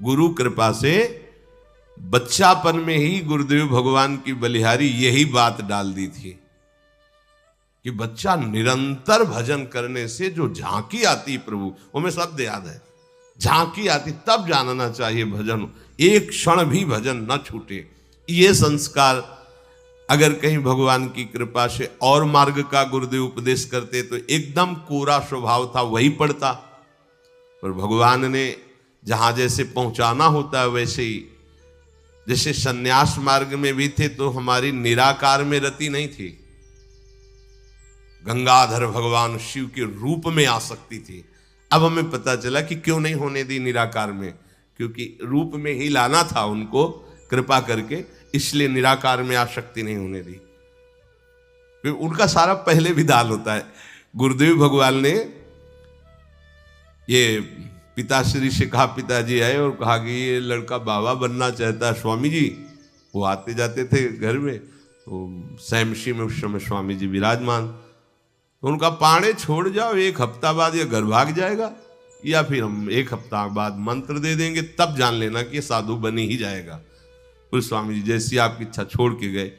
गुरु कृपा से बच्चापन में ही गुरुदेव भगवान की बलिहारी यही बात डाल दी थी कि बच्चा निरंतर भजन करने से जो झांकी आती प्रभु, वो हमें शब्द याद है, झांकी आती, तब जानना चाहिए भजन, एक क्षण भी भजन न छूटे। ये संस्कार अगर कहीं भगवान की कृपा से और मार्ग का गुरुदेव उपदेश करते तो एकदम कोरा स्वभाव था वही पड़ता, पर भगवान ने जहां जैसे पहुंचाना होता है वैसे ही, जैसे सन्यास मार्ग में भी थे तो हमारी निराकार में रति नहीं थी, गंगाधर भगवान शिव के रूप में आसक्ति थी। अब हमें पता चला कि क्यों नहीं होने दी निराकार में, क्योंकि रूप में ही लाना था उनको कृपा करके, इसलिए निराकार में आसक्ति नहीं होने दी। फिर उनका सारा पहले विधान होता है। गुरुदेव भगवान ने ये पिताश्री से कहा, पिताजी आए और कहा कि ये लड़का बाबा बनना चाहता है स्वामी जी। वो आते जाते थे घर में, तो सैमशी में उस समय स्वामी जी विराजमान, तो उनका पाणे छोड़ जाओ, एक हफ्ता बाद ये घर भाग जाएगा, या फिर हम एक हफ्ता बाद मंत्र दे देंगे, तब जान लेना कि ये साधु बन ही जाएगा। फिर स्वामी जी जैसी आपकी इच्छा छोड़ के गए।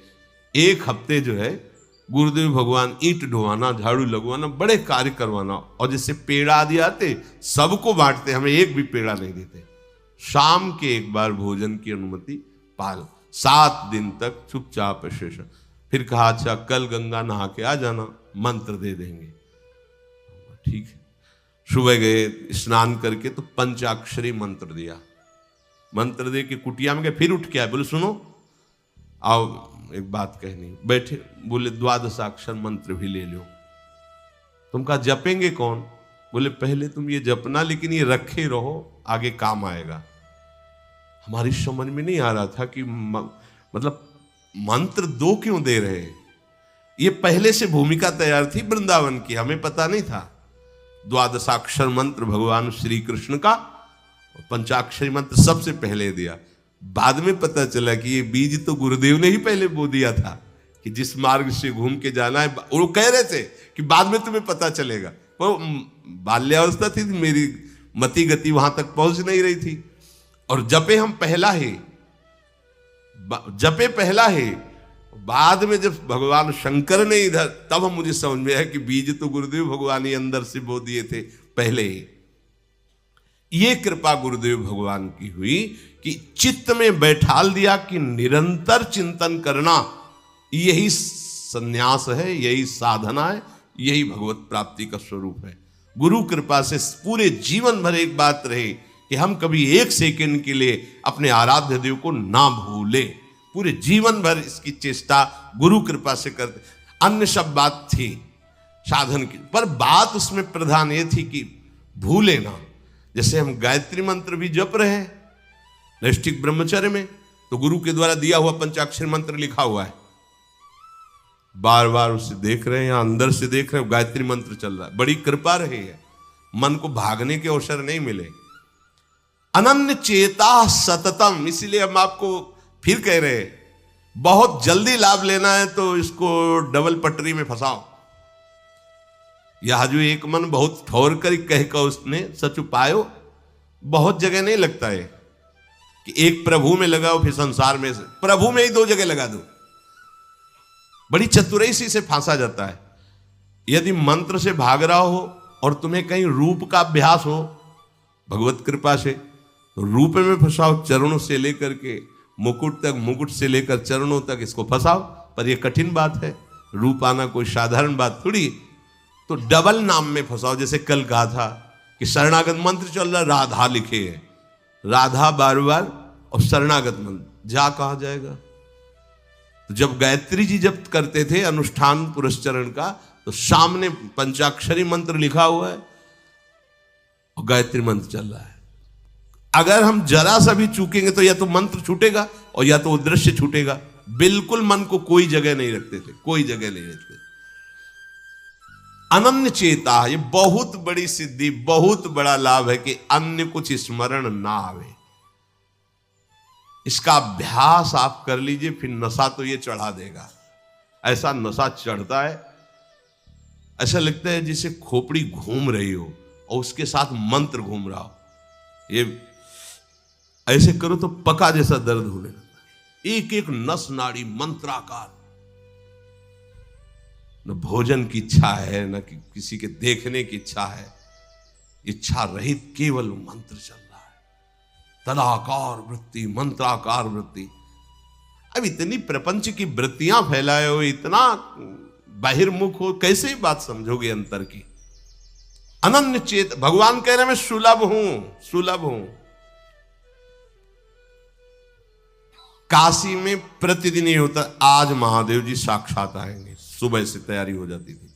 एक हफ्ते जो है गुरुदेव भगवान ईंट ढोवाना, झाड़ू लगवाना, बड़े कार्य करवाना, और जैसे पेड़ा आदि आते सबको बांटते, हमें एक भी पेड़ा नहीं देते। शाम के एक बार भोजन की अनुमति पाल, 7 दिन तक चुपचाप शेष। फिर कहा अच्छा कल गंगा नहा के आ जाना, मंत्र दे देंगे। ठीक है, सुबह गए, स्नान करके तो पंचाक्षरी मंत्र दिया, मंत्र दे के कुटिया में गए, फिर उठ के आए, बोले सुनो आओ एक बात कहनी। बैठे, बोले 12 मंत्र भी ले लो। तुम कहा जपेंगे कौन? बोले पहले तुम ये जपना, लेकिन ये रखे रहो, आगे काम आएगा। हमारी समझ में नहीं आ रहा था कि मतलब मंत्र 2 क्यों दे रहे हैं। ये पहले से भूमिका तैयार थी वृंदावन की, हमें पता नहीं था। 12 मंत्र भगवान श्री कृष्ण का, पंचाक्षरी मंत्र सबसे पहले दिया। बाद में पता चला कि ये बीज तो गुरुदेव ने ही पहले बो दिया था कि जिस मार्ग से घूम के जाना है। वो कह रहे थे कि बाद में तुम्हें पता चलेगा, वो बाल्यावस्था थी, मेरी मति गति वहां तक पहुंच नहीं रही थी। और जपे हम पहला ही, जपे पहला ही, बाद में जब भगवान शंकर ने इधर, तब मुझे समझ में आया कि बीज तो गुरुदेव भगवान ही अंदर से बो दिए थे पहले ही। ये कृपा गुरुदेव भगवान की हुई कि चित्त में बैठाल दिया कि निरंतर चिंतन करना यही संन्यास है, यही साधना है, यही भगवत प्राप्ति का स्वरूप है। गुरु कृपा से पूरे जीवन भर एक बात रहे कि हम कभी 1 सेकंड के लिए अपने आराध्य देव को ना भूले। पूरे जीवन भर इसकी चेष्टा गुरु कृपा से करते। अन्य सब बात थी साधन की, पर बात उसमें प्रधान ये थी कि भूले ना। जैसे हम गायत्री मंत्र भी जप रहे हैं नैष्ठिक ब्रह्मचर्य में, तो गुरु के द्वारा दिया हुआ पंचाक्षर मंत्र लिखा हुआ है, बार बार उसे देख रहे हैं, या अंदर से देख रहे हैं, गायत्री मंत्र चल रहा है। बड़ी कृपा रही है, मन को भागने के अवसर नहीं मिले। अनन्य चेता सततम, इसीलिए हम आपको फिर कह रहे हैं, बहुत जल्दी लाभ लेना है तो इसको डबल पटरी में फंसाओ। यह जो एक मन बहुत ठोर कर कह कर उसने सच उपायो, बहुत जगह नहीं लगता है कि एक प्रभु में लगाओ फिर संसार में, प्रभु में ही 2 जगह लगा दो। बड़ी चतुराई से फांसा जाता है। यदि मंत्र से भाग रहा हो और तुम्हें कहीं रूप का अभ्यास हो, भगवत कृपा से तो रूप में फंसाओ, चरणों से लेकर के मुकुट तक, मुकुट से लेकर चरणों तक इसको फंसाओ। पर यह कठिन बात है, रूप आना कोई साधारण बात थोड़ी। तो डबल नाम में फंसाओ। जैसे कल कहा था कि शरणागत मंत्र चल रहा, राधा लिखे है, राधा बार बार, और शरणागत मंत्र जा कहा जाएगा। तो जब गायत्री जी जब करते थे अनुष्ठान पुरस्चरण का, तो सामने पंचाक्षरी मंत्र लिखा हुआ है और गायत्री मंत्र चल रहा है। अगर हम जरा सा भी चूकेंगे तो या तो मंत्र छूटेगा और या तो वो दृश्य छूटेगा। बिल्कुल मन को कोई जगह नहीं रखते थे, कोई जगह नहीं रखते। अनन्य चेता, ये बहुत बड़ी सिद्धि, बहुत बड़ा लाभ है कि अन्य कुछ स्मरण ना आवे। इसका अभ्यास आप कर लीजिए, फिर नशा तो ये चढ़ा देगा। ऐसा नशा चढ़ता है, ऐसा लगता है जैसे खोपड़ी घूम रही हो और उसके साथ मंत्र घूम रहा हो। ये ऐसे करो तो पका जैसा दर्द होने लगता है, एक एक नस नाड़ी मंत्राकार। न भोजन की इच्छा है, न किसी के देखने की इच्छा है, इच्छा रहित केवल मंत्र चल रहा है। तदाकार वृत्ति, मंत्राकार वृत्ति। अब इतनी प्रपंच की वृत्तियां फैलाए हो, इतना बहिर्मुख हो, कैसे बात समझोगे अंतर की? अनन्य चेत भगवान कह रहे मैं सुलभ हूं, सुलभ हूं। काशी में प्रतिदिन ये होता, आज महादेव जी साक्षात आएंगे, सुबह से तैयारी हो जाती थी,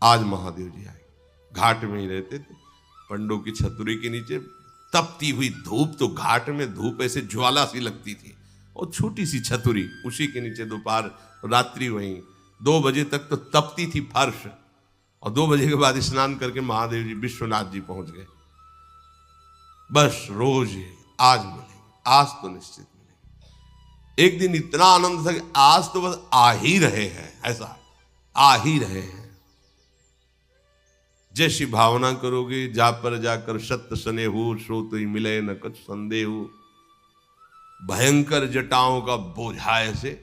आज महादेव जी आएंगे। घाट में ही रहते थे, पंडों की छतरी के नीचे तपती हुई धूप, तो घाट में धूप ऐसे ज्वाला सी लगती थी, और छोटी सी छतरी, उसी के नीचे दोपहर रात्रि वहीं 2 बजे तक तो तपती थी फर्श, और 2 बजे के बाद स्नान करके महादेव जी विश्वनाथ जी पहुंच गए। बस रोज आज मिलेंगे, आज तो निश्चित मिलेंगे। एक दिन इतना आनंद था कि आज तो बस आ ही रहे हैं, ऐसा आ ही रहे हैं। जैसी भावना करोगे, जा पर जाकर सत्य सने हो, सो तो ही मिले न कुछ संदेह हो। भयंकर जटाओं का बोझा ऐसे,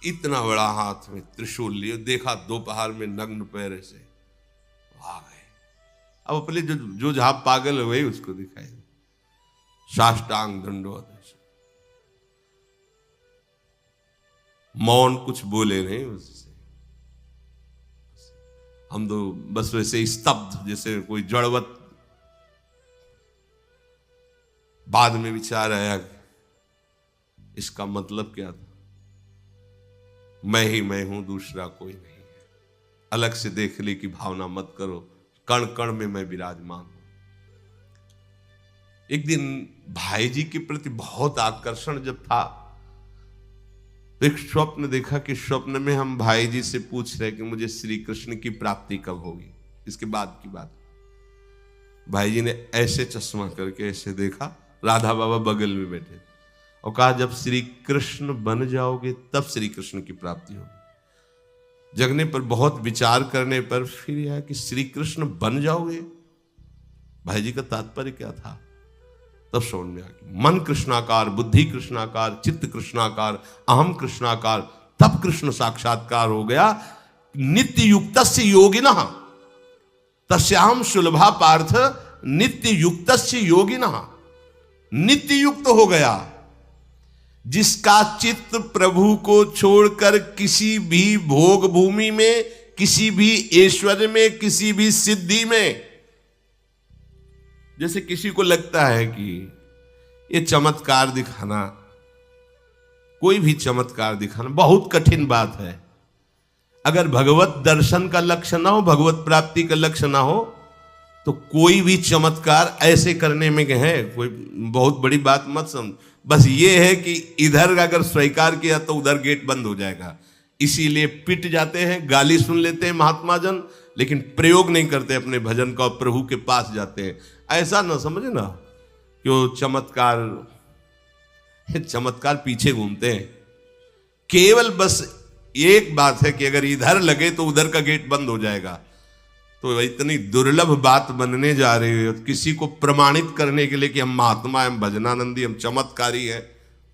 इतना बड़ा हाथ में त्रिशूल लिए, देखा दोपहर में नग्न पैर से आ गए। अब अपने जो जहां पागल हुए उसको दिखाई, साष्टांग दंडवत, मौन, कुछ बोले नहीं उससे। हम तो बस वैसे स्तब्ध, जैसे कोई जड़वत। बाद में विचार आया इसका मतलब क्या था? मैं ही मैं हूं, दूसरा कोई नहीं है। अलग से देखने की भावना मत करो, कण कण में मैं विराजमान हूं। एक दिन भाई जी के प्रति बहुत आकर्षण जब था, तो एक स्वप्न देखा कि स्वप्न में हम भाई जी से पूछ रहे कि मुझे श्री कृष्ण की प्राप्ति कब होगी। इसके बाद की बात, भाई जी ने ऐसे चश्मा करके ऐसे देखा, राधा बाबा बगल में बैठे, और कहा जब श्री कृष्ण बन जाओगे तब श्री कृष्ण की प्राप्ति होगी। जगने पर, बहुत विचार करने पर फिर यह कि श्री कृष्ण बन जाओगे, भाई जी का तात्पर्य क्या था? तब समझ में आ गया। मन कृष्णाकार, बुद्धि कृष्णाकार, चित्त कृष्णाकार, अहम कृष्णाकार, तब कृष्ण साक्षात्कार हो गया। नित्य युक्तस्य योगिनः तस्याहं सुलभा पार्थ नित्य युक्तस्य योगिनः। नित्य युक्त हो गया जिसका चित्त प्रभु को छोड़कर किसी भी भोग भूमि में, किसी भी ऐश्वर्य में, किसी भी सिद्धि में। जैसे किसी को लगता है कि ये चमत्कार दिखाना, कोई भी चमत्कार दिखाना बहुत कठिन बात है। अगर भगवत दर्शन का लक्ष्य ना हो, भगवत प्राप्ति का लक्ष्य ना हो, तो कोई भी चमत्कार ऐसे करने में है कोई बहुत बड़ी बात मत समझ। बस ये है कि इधर अगर स्वीकार किया तो उधर गेट बंद हो जाएगा, इसीलिए पिट जाते हैं, गाली सुन लेते हैं महात्मा जन, लेकिन प्रयोग नहीं करते अपने भजन का, प्रभु के पास जाते हैं। ऐसा ना समझे ना कि वो चमत्कार पीछे घूमते हैं। केवल बस एक बात है कि अगर इधर लगे तो उधर का गेट बंद हो जाएगा। तो इतनी दुर्लभ बात बनने जा रही है, किसी को प्रमाणित करने के लिए कि हम महात्मा, हम भजनानंदी, हम चमत्कारी हैं,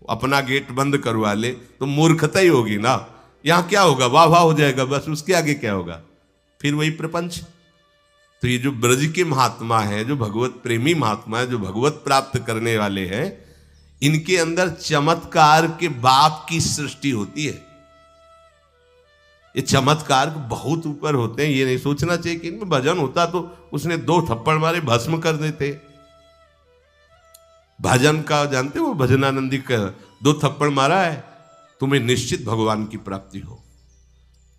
अपना गेट बंद करवा ले तो मूर्खता ही होगी ना। यहां क्या होगा? वाह वाह हो जाएगा, बस उसके आगे क्या होगा? फिर वही प्रपंच। तो ये जो ब्रज के महात्मा है, जो भगवत प्रेमी महात्मा है, जो भगवत प्राप्त करने वाले हैं, इनके अंदर चमत्कार के बाप की सृष्टि होती है। ये चमत्कार बहुत ऊपर होते हैं। ये नहीं सोचना चाहिए कि इनमें भजन होता तो उसने 2 थप्पड़ मारे भस्म कर देते। भजन का जानते हो, भजनानंदी का 2 थप्पड़ मारा है, तुम्हें निश्चित भगवान की प्राप्ति हो,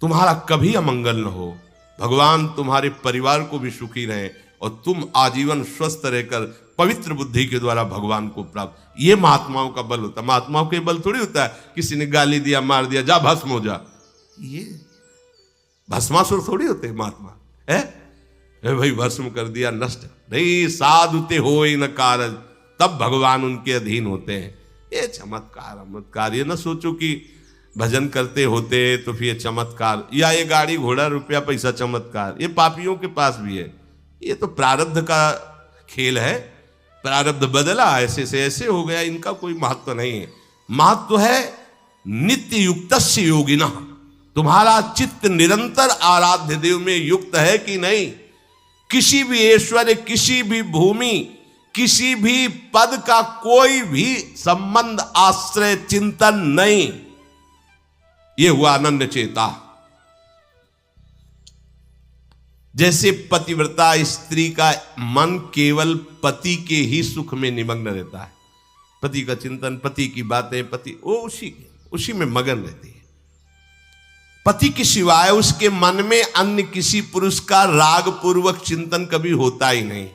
तुम्हारा कभी अमंगल न हो, भगवान तुम्हारे परिवार को भी सुखी रहे और तुम आजीवन स्वस्थ रहकर पवित्र बुद्धि के द्वारा भगवान को प्राप्त। ये महात्माओं का बल होता है। महात्माओं के बल थोड़ी होता है किसी ने गाली दिया, मार दिया, जा भस्म हो जा। ये भस्मासुर थोड़ी होते महात्मा है भाई, भस्म कर दिया, नष्ट नहीं। साधुते हो न कारज, तब भगवान उनके अधीन होते हैं। ये चमत्कार ये ना सोचो कि भजन करते होते तो फिर चमत्कार, या ये गाड़ी घोड़ा रुपया पैसा चमत्कार, ये पापियों के पास भी है। ये तो प्रारब्ध का खेल है। प्रारब्ध बदला, ऐसे से ऐसे हो गया, इनका कोई महत्व नहीं है। महत्व है नित्य युक्तस्य योगिनः, तुम्हारा चित्त निरंतर आराध्य देव में युक्त है कि नहीं। किसी भी ऐश्वर्य, किसी भी भूमि, किसी भी पद का कोई भी संबंध, आश्रय, चिंतन नहीं। यह हुआ अनन्य चेता। जैसे पतिव्रता स्त्री का मन केवल पति के ही सुख में निमग्न रहता है, पति का चिंतन, पति की बातें, पति वो उसी में मगन रहती है। पति के सिवाय उसके मन में अन्य किसी पुरुष का राग पूर्वक चिंतन कभी होता ही नहीं।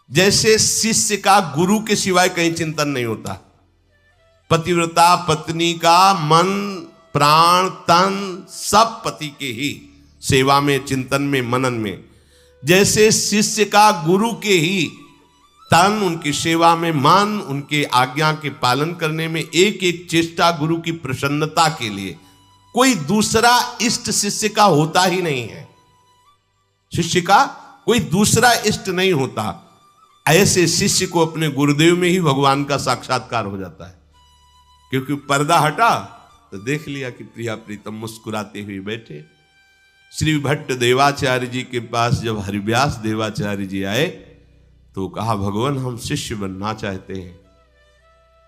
जैसे शिष्य का गुरु के सिवाय कहीं चिंतन नहीं होता, पतिव्रता पत्नी का मन, प्राण, तन सब पति के ही सेवा में, चिंतन में, मनन में। जैसे शिष्य का गुरु के ही तन, उनकी सेवा में मन, उनके आज्ञा के पालन करने में एक एक चेष्टा गुरु की प्रसन्नता के लिए, कोई दूसरा इष्ट शिष्य का होता ही नहीं है। शिष्य का कोई दूसरा इष्ट नहीं होता। ऐसे शिष्य को अपने गुरुदेव में ही भगवान का साक्षात्कार हो जाता है, क्योंकि पर्दा हटा तो देख लिया कि प्रिया प्रीतम मुस्कुराते हुए बैठे। श्री भट्ट देवाचार्य जी के पास जब हरिव्यास देवाचार्य जी आए तो कहा, भगवान हम शिष्य बनना चाहते हैं।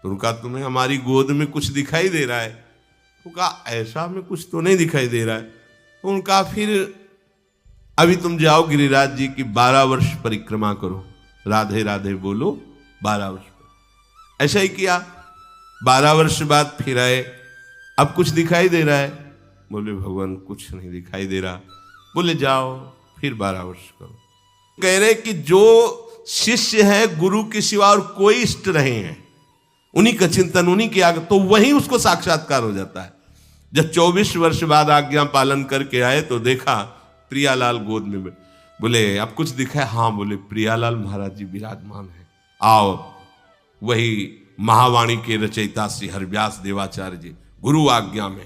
तो उनका, तुम्हें हमारी गोद में कुछ दिखाई दे रहा है? तो कहा, ऐसा में कुछ तो नहीं दिखाई दे रहा है। तो उनका, फिर अभी तुम जाओ गिरिराज जी की 12 वर्ष परिक्रमा करो, राधे राधे बोलो 12 वर्ष। ऐसा ही किया। 12 वर्ष बाद फिर आए, अब कुछ दिखाई दे रहा है? बोले भगवान कुछ नहीं दिखाई दे रहा। बोले जाओ फिर 12 वर्ष करो। कह रहे कि जो शिष्य है गुरु के सिवा और कोई इष्ट नहीं है, उन्हीं का चिंतन, उन्हीं के आगे, तो वही उसको साक्षात्कार हो जाता है। जब 24 वर्ष बाद आज्ञा पालन करके आए तो देखा प्रियालाल गोद में। बोले अब कुछ दिखा है? हाँ। बोले प्रियालाल महाराज जी विराजमान है, आओ। वही महावाणी के रचयिता श्री हरिव्यास देवाचार्य जी गुरु आज्ञा में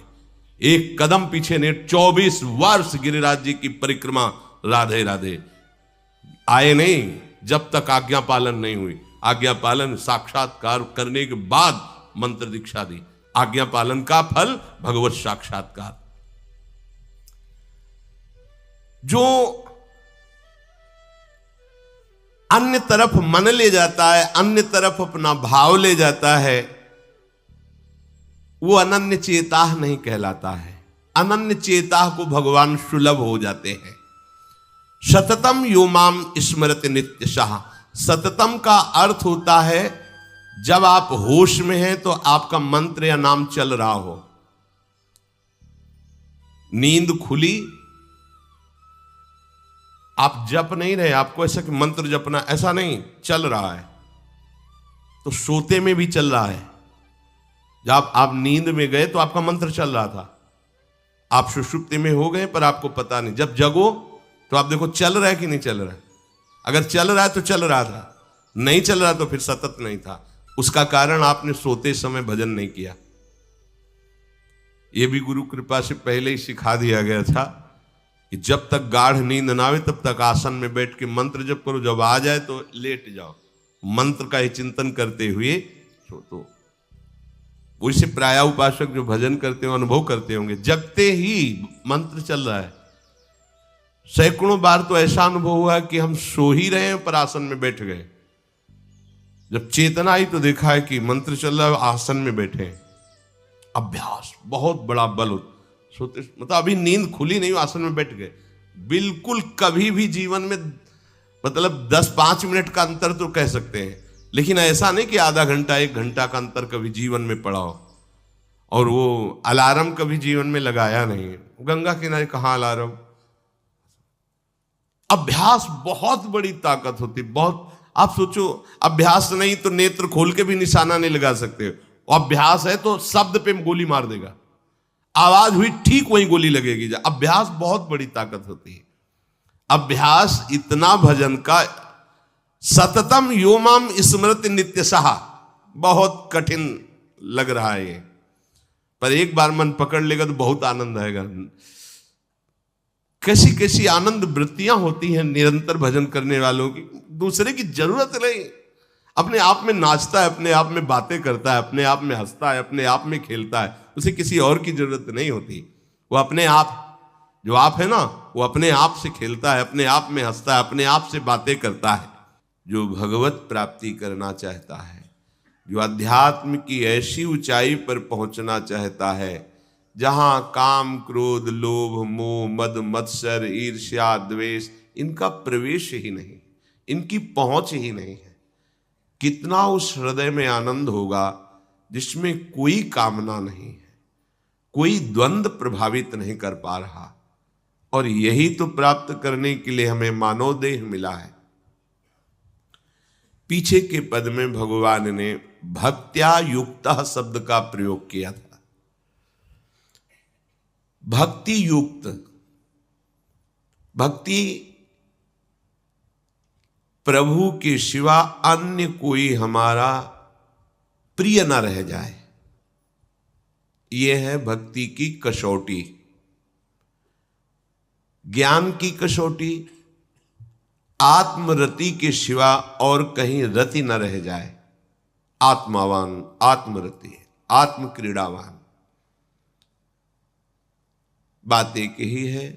एक कदम पीछे ने 24 वर्ष गिरिराज जी की परिक्रमा, राधे राधे। आए नहीं जब तक आज्ञा पालन नहीं हुई। आज्ञा पालन, साक्षात्कार करने के बाद मंत्र दीक्षा दी। आज्ञा पालन का फल भगवत साक्षात्कार। जो अन्य तरफ मन ले जाता है, अन्य तरफ अपना भाव ले जाता है, वो अनन्य चेता नहीं कहलाता है। अनन्य चेता को भगवान सुलभ हो जाते हैं। सततम यो माम स्मरति नित्यशः। सततम का अर्थ होता है जब आप होश में हैं तो आपका मंत्र या नाम चल रहा हो। नींद खुली, आप जप नहीं रहे, आपको ऐसा कि मंत्र जपना, ऐसा नहीं, चल रहा है। तो सोते में भी चल रहा है। जब आप नींद में गए तो आपका मंत्र चल रहा था, आप सुषुप्ति में हो गए पर आपको पता नहीं। जब जगो तो आप देखो चल रहा है कि नहीं चल रहा है। अगर चल रहा है तो चल रहा था, नहीं चल रहा तो फिर सतत नहीं था। उसका कारण आपने सोते समय भजन नहीं किया। यह भी गुरु कृपा से पहले ही सिखा दिया गया था कि जब तक गाढ़ नींद ना आवे तब तक आसन में बैठ के मंत्र जप करो, जब आ जाए तो लेट जाओ, मंत्र का ही चिंतन करते हुए सो। तो वैसे प्राय उपासक जो भजन करते हो अनुभव करते होंगे, जगते ही मंत्र चल रहा है। सैकड़ों बार तो ऐसा अनुभव हुआ कि हम सो ही रहे हैं पर आसन में बैठ गए। जब चेतना आई तो देखा है कि मंत्र चल रहा है, आसन में बैठे हैं। अभ्यास बहुत बड़ा बल होता। सोते मतलब अभी नींद खुली नहीं, आसन में बैठ गए। बिल्कुल कभी भी जीवन में मतलब 10-5 मिनट का अंतर तो कह सकते हैं, लेकिन ऐसा नहीं कि आधा घंटा 1 घंटा का अंतर कभी जीवन में पड़ा हो। और वो अलार्म कभी जीवन में लगाया नहीं। गंगा किनारे कहाँ अलार्म। अभ्यास बहुत बड़ी ताकत होती, बहुत। आप सोचो, अभ्यास नहीं तो नेत्र खोल के भी निशाना नहीं लगा सकते। अभ्यास है तो शब्द पे गोली मार देगा, आवाज हुई ठीक वहीं गोली लगेगी। अभ्यास बहुत बड़ी ताकत होती है। अभ्यास इतना भजन का, सततम योमाम स्मृति नित्यशः, बहुत कठिन लग रहा है ये, पर एक बार मन पकड़ लेगा तो बहुत आनंद आएगा। कैसी कैसी आनंद वृत्तियां होती हैं निरंतर भजन करने वालों की। दूसरे की जरूरत नहीं, अपने आप में नाचता है, अपने आप में बातें करता है, अपने आप में हंसता है, अपने आप में खेलता है, उसे किसी और की जरूरत नहीं होती। वो अपने आप, जो आप है ना, वो अपने आप से खेलता है, अपने आप में हंसता है, अपने आप से बातें करता है। जो भगवत प्राप्ति करना चाहता है, जो अध्यात्म की ऐसी ऊंचाई पर पहुंचना चाहता है जहां काम, क्रोध, लोभ, मोह, मद, मत्सर, ईर्ष्या, द्वेष इनका प्रवेश ही नहीं, इनकी पहुंच ही नहीं है, कितना उस हृदय में आनंद होगा जिसमें कोई कामना नहीं है, कोई द्वंद्व प्रभावित नहीं कर पा रहा। और यही तो प्राप्त करने के लिए हमें मानव देह मिला है। पीछे के पद में भगवान ने भक्त्या युक्तः शब्द का प्रयोग किया था। भक्ति युक्त, भक्ति प्रभु के सिवा अन्य कोई हमारा प्रिय न रह जाए, यह है भक्ति की कसौटी। ज्ञान की कसौटी, आत्मरति के सिवा और कहीं रति न रह जाए। आत्मावान, आत्मरति, आत्म क्रीड़ावान। बात एक ही है,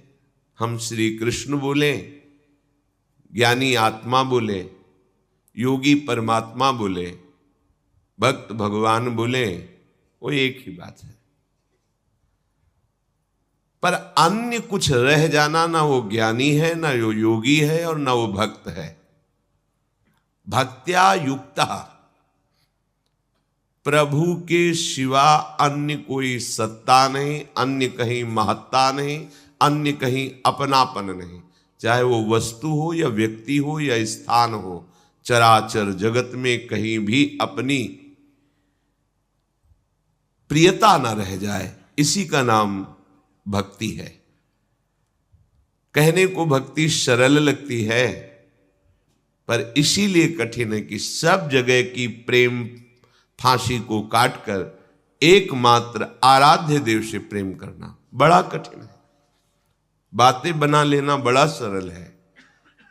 हम श्री कृष्ण बोले, ज्ञानी आत्मा बोले, योगी परमात्मा बोले, भक्त भगवान बोले, वो एक ही बात है। पर अन्य कुछ रह जाना, ना वो ज्ञानी है, ना वो योगी है, और ना वो भक्त है। भक्त्या युक्ता, प्रभु के सिवा अन्य कोई सत्ता नहीं, अन्य कहीं महत्ता नहीं, अन्य कहीं अपनापन नहीं, चाहे वो वस्तु हो या व्यक्ति हो या स्थान हो। चराचर जगत में कहीं भी अपनी प्रियता ना रह जाए, इसी का नाम भक्ति है। कहने को भक्ति सरल लगती है, पर इसीलिए कठिन है कि सब जगह की प्रेम फांसी को काटकर एकमात्र आराध्य देव से प्रेम करना बड़ा कठिन है। बातें बना लेना बड़ा सरल है,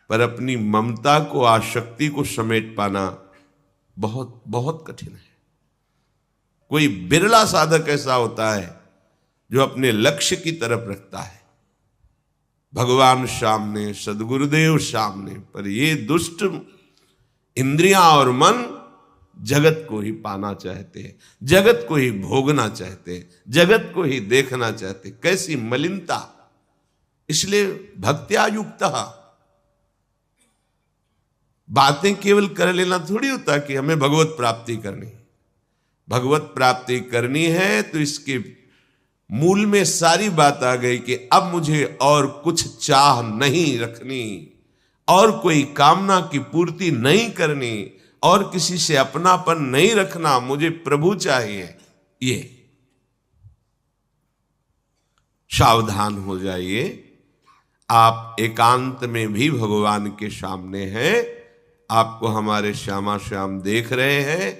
पर अपनी ममता को, आसक्ति को समेट पाना बहुत बहुत कठिन है। कोई बिरला साधक ऐसा होता है जो अपने लक्ष्य की तरफ रखता है, भगवान सामने, सदगुरुदेव सामने, पर ये दुष्ट इंद्रियां और मन जगत को ही पाना चाहते हैं, जगत को ही भोगना चाहते हैं, जगत को ही देखना चाहते हैं। कैसी मलिनता! इसलिए भक्त्या युक्तः, बातें केवल कर लेना थोड़ी होता कि हमें भगवत प्राप्ति करनी। भगवत प्राप्ति करनी है तो इसके मूल में सारी बात आ गई कि अब मुझे और कुछ चाह नहीं रखनी, और कोई कामना की पूर्ति नहीं करनी, और किसी से अपनापन नहीं रखना, मुझे प्रभु चाहिए। ये सावधान हो जाइए, आप एकांत में भी भगवान के सामने हैं, आपको हमारे श्यामा श्याम देख रहे हैं।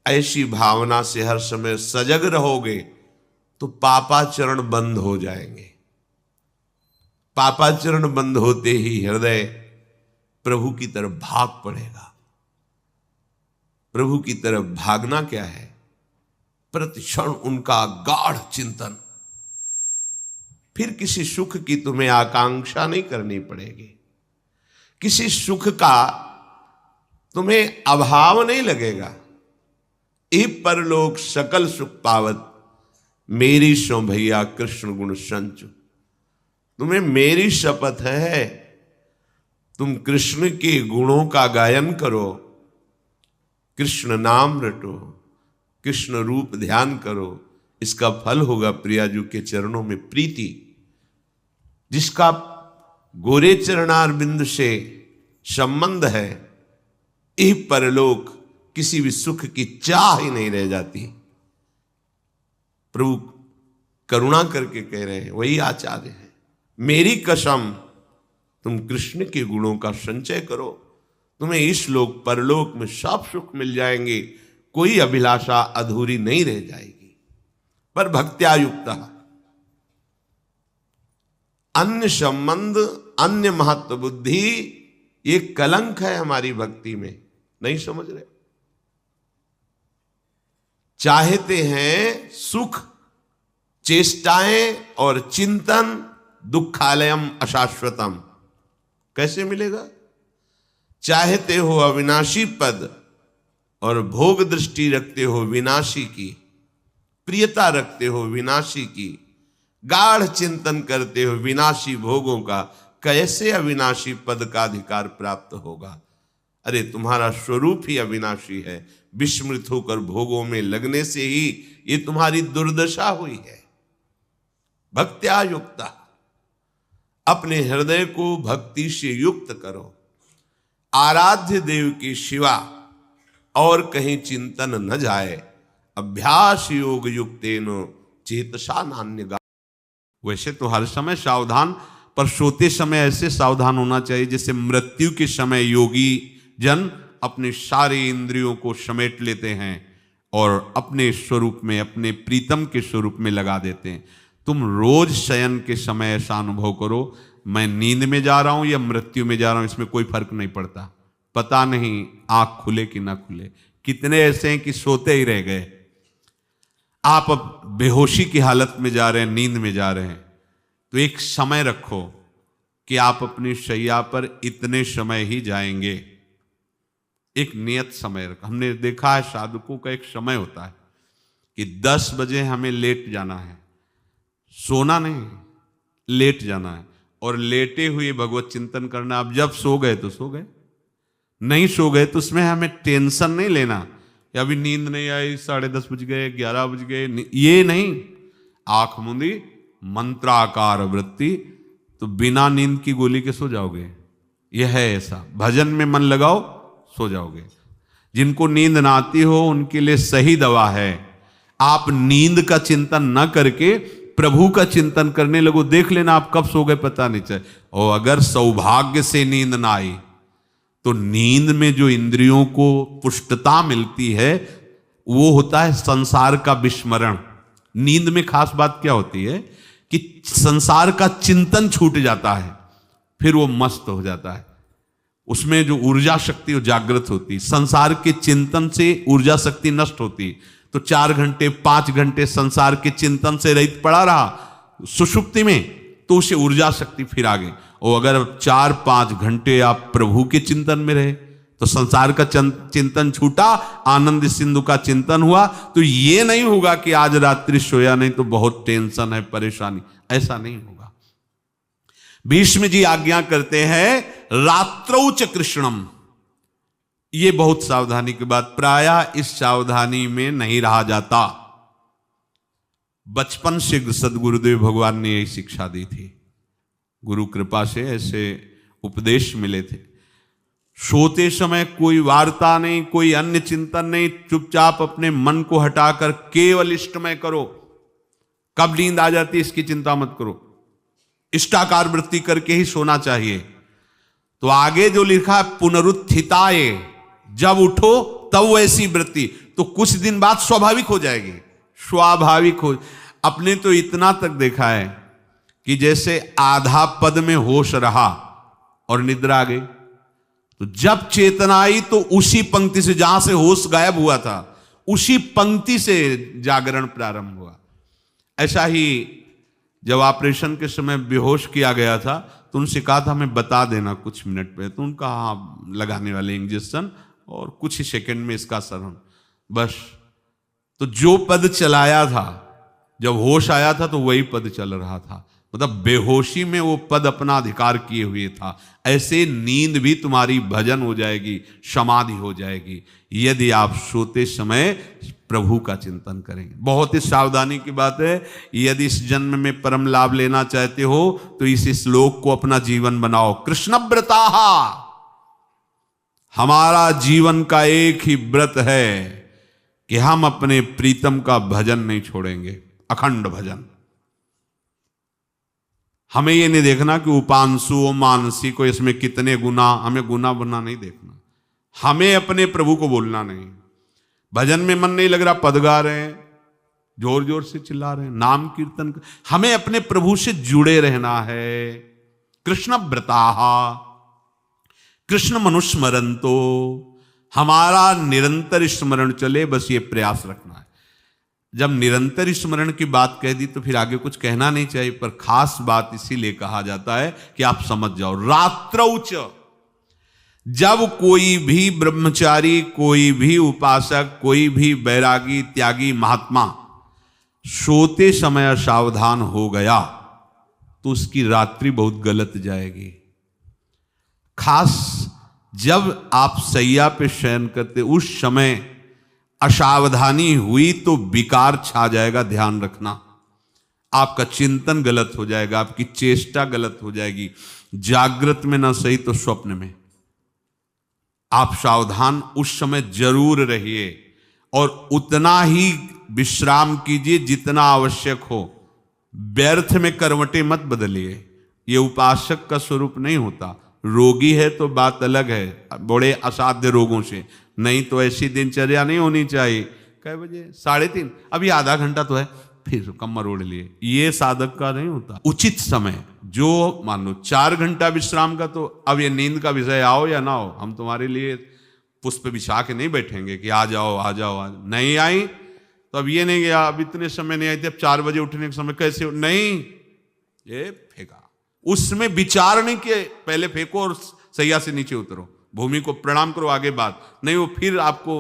ऐसी भावना से हर समय सजग रहोगे तो पापाचरण बंद हो जाएंगे। पापाचरण बंद होते ही हृदय प्रभु की तरफ भाग पड़ेगा। प्रभु की तरफ भागना क्या है? प्रतिक्षण उनका गाढ़ चिंतन। फिर किसी सुख की तुम्हें आकांक्षा नहीं करनी पड़ेगी, किसी सुख का तुम्हें अभाव नहीं लगेगा। इह परलोक सकल सुख पावत, मेरी सो भैया कृष्ण गुण संचु। तुम्हें मेरी शपथ है, तुम कृष्ण के गुणों का गायन करो, कृष्ण नाम रटो, कृष्ण रूप ध्यान करो, इसका फल होगा प्रियाजू के चरणों में प्रीति। जिसका गोरे चरणारविंद से संबंध है, इह परलोक किसी भी सुख की चाह ही नहीं रह जाती। प्रभु करुणा करके कह रहे हैं, वही आचार्य है। मेरी कसम, तुम कृष्ण के गुणों का संचय करो, तुम्हें इस लोक परलोक में सब सुख मिल जाएंगे, कोई अभिलाषा अधूरी नहीं रह जाएगी। पर भक्त्या युक्तः, अन्य संबंध, अन्य महत्व बुद्धि, ये कलंक है हमारी भक्ति में। नहीं समझ रहे। चाहते हैं सुख, चेष्टाएं और चिंतन, दुखालयम अशाश्वतम। कैसे मिलेगा? चाहते हो अविनाशी पद और भोग दृष्टि रखते हो विनाशी की, प्रियता रखते हो विनाशी की, गाढ़ चिंतन करते हो विनाशी भोगों का, कैसे अविनाशी पद का अधिकार प्राप्त होगा? अरे तुम्हारा स्वरूप ही अविनाशी है। विस्मृत होकर भोगों में लगने से ही ये तुम्हारी दुर्दशा हुई है। भक्त्या युक्ता, अपने हृदय को भक्ति से युक्त करो। आराध्य देव की शिवा और कहीं चिंतन न जाए। अभ्यास योग युक्तेनो चेतसा नान्यगा। वैसे तो हर समय सावधान, पर सोते समय ऐसे सावधान होना चाहिए जैसे मृत्यु के समय योगी जन अपने सारे इंद्रियों को समेट लेते हैं और अपने स्वरूप में, अपने प्रीतम के स्वरूप में लगा देते हैं। तुम रोज शयन के समय ऐसा अनुभव करो, मैं नींद में जा रहा हूं या मृत्यु में जा रहा हूं, इसमें कोई फर्क नहीं पड़ता। पता नहीं आंख खुले कि ना खुले। कितने ऐसे हैं कि सोते ही रह गए। आप अब बेहोशी की हालत में जा रहे हैं, नींद में जा रहे हैं, तो एक समय रखो कि आप अपनी शैया पर इतने समय ही जाएंगे। एक नियत समय रखो। हमने देखा है साधकों का एक समय होता है कि 10 बजे हमें लेट जाना है, सोना नहीं, लेट जाना है और लेटे हुए भगवत चिंतन करना। अब जब सो गए तो सो गए, नहीं सो गए तो उसमें हमें टेंशन नहीं लेना, या अभी नींद नहीं आई, 10:30 बज गए, 11 बज गए, ये नहीं। आंख मूंदी, मंत्राकार वृत्ति, तो बिना नींद की गोली के सो जाओगे। यह है ऐसा। भजन में मन लगाओ, सो जाओगे। जिनको नींद ना आती हो उनके लिए सही दवा है, आप नींद का चिंतन न करके प्रभु का चिंतन करने लगो। देख लेना आप कब सो गए पता नहीं चले। और अगर सौभाग्य से नींद ना आई तो नींद में जो इंद्रियों को पुष्टता मिलती है वो होता है संसार का विस्मरण। नींद में खास बात क्या होती है कि संसार का चिंतन छूट जाता है, फिर वो मस्त हो जाता है। उसमें जो ऊर्जा शक्ति वो जागृत होती। संसार के चिंतन से ऊर्जा शक्ति नष्ट होती, तो 4 घंटे 5 घंटे संसार के चिंतन से रहित पड़ा रहा सुषुप्ति में, तो उसे ऊर्जा शक्ति फिर आ गई। और अगर 4-5 घंटे आप प्रभु के चिंतन में रहे तो संसार का चिंतन छूटा, आनंद सिंधु का चिंतन हुआ। तो ये नहीं होगा कि आज रात्रि सोया नहीं तो बहुत टेंशन है, परेशानी, ऐसा नहीं होगा। भीष्म जी आज्ञा करते हैं रात्रौ च कृष्णम। ये बहुत सावधानी की बात, प्रायः इस सावधानी में नहीं रहा जाता। बचपन से सदगुरुदेव भगवान ने यही शिक्षा दी थी, गुरु कृपा से ऐसे उपदेश मिले थे। सोते समय कोई वार्ता नहीं, कोई अन्य चिंतन नहीं, चुपचाप अपने मन को हटाकर केवल इष्टमय करो। कब नींद आ जाती इसकी चिंता मत करो, इष्टाकार वृत्ति करके ही सोना चाहिए। तो आगे जो लिखा है पुनरुत्थिताय, जब उठो तब वैसी वृत्ति, तो कुछ दिन बाद स्वाभाविक हो जाएगी, स्वाभाविक हो। अपने तो इतना तक देखा है कि जैसे आधा पद में होश रहा और निद्रा आ गई, तो जब चेतना आई तो उसी पंक्ति से, जहां से होश गायब हुआ था, उसी पंक्ति से जागरण प्रारंभ हुआ। ऐसा ही जब ऑपरेशन के समय बेहोश किया गया था तो उनसे कहा था हमें बता देना कुछ मिनट पे, तो उनका हाँ लगाने वाले इंजेक्शन और कुछ ही सेकंड में इसका सरन, बस। तो जो पद चलाया था, जब होश आया था तो वही पद चल रहा था, मतलब बेहोशी में वो पद अपना अधिकार किए हुए था। ऐसे नींद भी तुम्हारी भजन हो जाएगी, समाधि हो जाएगी, यदि आप सोते समय प्रभु का चिंतन करेंगे। बहुत ही सावधानी की बात है। यदि इस जन्म में परम लाभ लेना चाहते हो तो इस श्लोक को अपना जीवन बनाओ। कृष्णव्रताः, हमारा जीवन का एक ही व्रत है कि हम अपने प्रीतम का भजन नहीं छोड़ेंगे, अखंड भजन। हमें ये नहीं देखना कि उपांशु मानसी को इसमें कितने गुना, हमें गुना बना नहीं देखना। हमें अपने प्रभु को बोलना नहीं। भजन में मन नहीं लग रहा, पद गा रहे हैं, जोर जोर से चिल्ला रहे हैं, नाम कीर्तन, हमें अपने प्रभु से जुड़े रहना है। कृष्ण व्रताः कृष्ण मनुस्मरन्तो हमारा निरंतर स्मरण चले, बस ये प्रयास रखना है। जब निरंतर स्मरण की बात कह दी तो फिर आगे कुछ कहना नहीं चाहिए, पर खास बात इसीलिए कहा जाता है कि आप समझ जाओ। रात्रौच, जब कोई भी ब्रह्मचारी, कोई भी उपासक, कोई भी बैरागी, त्यागी, महात्मा सोते समय असावधान हो गया तो उसकी रात्रि बहुत गलत जाएगी। खास जब आप सैया पे शयन करते उस समय असावधानी हुई तो विकार छा जाएगा, ध्यान रखना। आपका चिंतन गलत हो जाएगा, आपकी चेष्टा गलत हो जाएगी, जागृत में ना सही तो स्वप्न में। आप सावधान उस समय जरूर रहिए और उतना ही विश्राम कीजिए जितना आवश्यक हो। व्यर्थ में करवटें मत बदलिए, ये उपासक का स्वरूप नहीं होता। रोगी है तो बात अलग है, बड़े असाध्य रोगों से, नहीं तो ऐसी दिनचर्या नहीं होनी चाहिए। कै बजे? 3:30, अभी आधा घंटा तो है, फिर कमर ओढ़ लिए, ये साधक का नहीं होता। उचित समय, जो मान लो 4 घंटा विश्राम का, तो अब ये नींद का विषय आओ या ना हो, हम तुम्हारे लिए पुष्प बिछा के नहीं बैठेंगे कि आ जाओ आ जाओ आ जाओ। नहीं आई तो अब ये नहीं गया, अब इतने समय नहीं आई थी, अब 4 बजे उठने के समय कैसे हो? नहीं, ये फेंका। उसमें विचार नहीं किए, पहले फेंको और सैया से नीचे उतरो, भूमि को प्रणाम करो, आगे बात नहीं। वो फिर आपको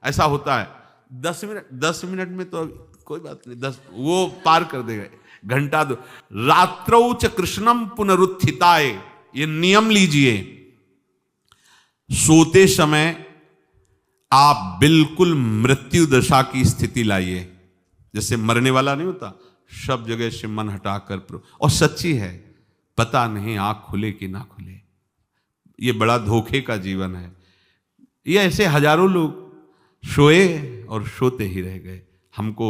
ऐसा होता है 10 मिनट में तो कोई बात नहीं, 10 वो पार कर देगा, घंटा दो। रात्रौ च कृष्णम पुनरुत्थिताय, ये नियम लीजिए। सोते समय आप बिल्कुल मृत्यु दशा की स्थिति लाइए, जैसे मरने वाला नहीं होता, सब जगह से मन हटाकर। और सच्ची है, पता नहीं आंख खुले कि ना खुले, ये बड़ा धोखे का जीवन है। ये ऐसे हजारों लोग सोए और सोते ही रह गए। हमको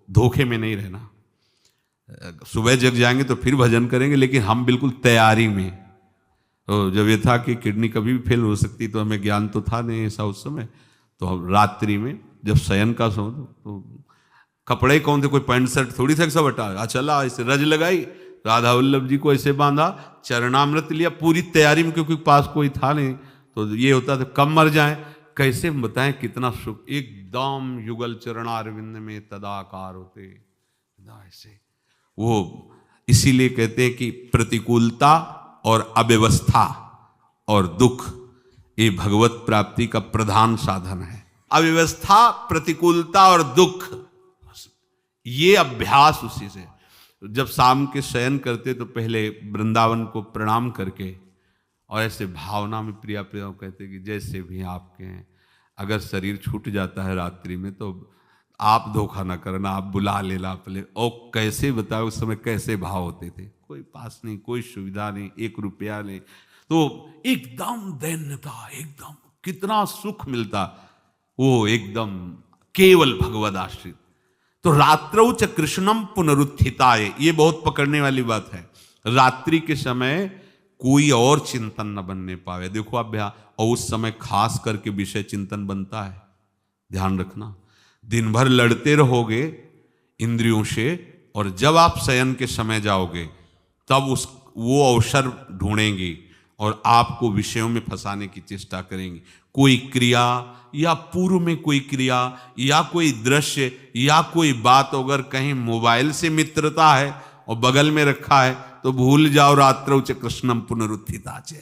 धोखे में नहीं रहना। सुबह जग जाएंगे तो फिर भजन करेंगे, लेकिन हम बिल्कुल तैयारी में। तो जब ये था कि किडनी कभी भी फेल हो सकती, तो हमें ज्ञान तो था नहीं ऐसा उस समय, तो हम रात्रि में जब शयन का समय, तो कपड़े कौन थे, कोई पैंट शर्ट थोड़ी था, सब हटा चला, ऐसे रज लगाई, राधा वल्लभ जी को ऐसे बांधा, चरणामृत लिया, पूरी तैयारी में, क्योंकि पास कोई था नहीं। तो ये होता था कब मर जाए, कैसे बताएं कितना सुख, एकदम युगल चरणारविंद में तदाकार होते ऐसे। वो इसीलिए कहते हैं कि प्रतिकूलता और अव्यवस्था और दुख ये भगवत प्राप्ति का प्रधान साधन है। अव्यवस्था, प्रतिकूलता और दुख, ये अभ्यास उसी से। जब शाम के शयन करते तो पहले वृंदावन को प्रणाम करके और ऐसे भावना में प्रिया प्रिया कहते कि जैसे भी आपके हैं, अगर शरीर छूट जाता है रात्रि में तो आप धोखा ना करना, आप बुला लेना अपने। और कैसे बताओ उस समय कैसे भाव होते थे, कोई पास नहीं, कोई सुविधा नहीं, 1 रुपया नहीं, तो एकदम दैन्यता, एकदम कितना सुख मिलता, वो एकदम केवल भगवद आश्रित। तो रात्रौ च कृष्णम पुनरुत्थिताय, ये बहुत पकड़ने वाली बात है। रात्रि के समय कोई और चिंतन न बनने पावे। देखो अभ्यास, और उस समय खास करके विषय चिंतन बनता है, ध्यान रखना। दिन भर लड़ते रहोगे इंद्रियों से, और जब आप शयन के समय जाओगे तब वो अवसर ढूंढेंगी और आपको विषयों में फंसाने की चेष्टा करेंगी। कोई क्रिया या पूर्व में कोई क्रिया या कोई दृश्य या कोई बात, अगर कहीं मोबाइल से मित्रता है और बगल में रखा है तो भूल जाओ, रात्रौ च कृष्णम पुनरुत्थिताच।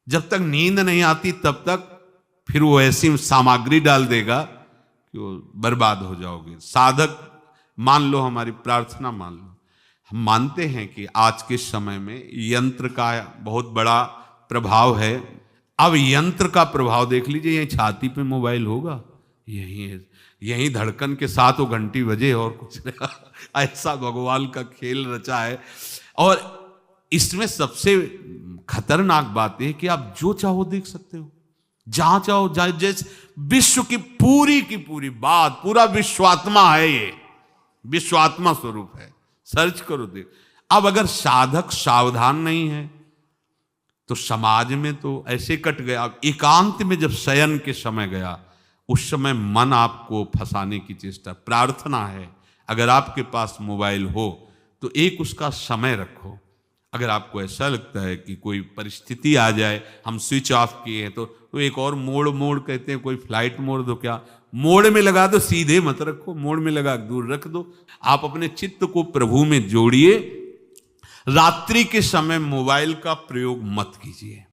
जब तक नींद नहीं आती तब तक फिर वो ऐसी सामग्री डाल देगा कि वो बर्बाद हो जाओगे। साधक मान लो, हमारी प्रार्थना मान लो, हम मानते हैं कि आज के समय में यंत्र का बहुत बड़ा प्रभाव है। अब यंत्र का प्रभाव देख लीजिए, यही छाती पे मोबाइल होगा, यही धड़कन के साथ वो घंटी बजे और कुछ नहीं। ऐसा भगवान का खेल रचा है। और इसमें सबसे खतरनाक बात है कि आप जो चाहो देख सकते हो, जहां चाहो, जैसे विश्व की पूरी बात, पूरा विश्वात्मा है, ये विश्वात्मा स्वरूप है, सर्च करो देख। अब अगर साधक सावधान नहीं है तो समाज में तो ऐसे कट गया। अब एकांत में जब शयन के समय गया, उस समय मन आपको फंसाने की चेष्टा। प्रार्थना है, अगर आपके पास मोबाइल हो तो एक उसका समय रखो, अगर आपको ऐसा लगता है कि कोई परिस्थिति आ जाए, हम स्विच ऑफ किए हैं, तो एक और मोड़ कहते हैं, कोई फ्लाइट मोड़ दो, क्या मोड़ में लगा दो, सीधे मत रखो, मोड़ में लगा दूर रख दो। आप अपने चित्त को प्रभु में जोड़िए। रात्रि के समय मोबाइल का प्रयोग मत कीजिए।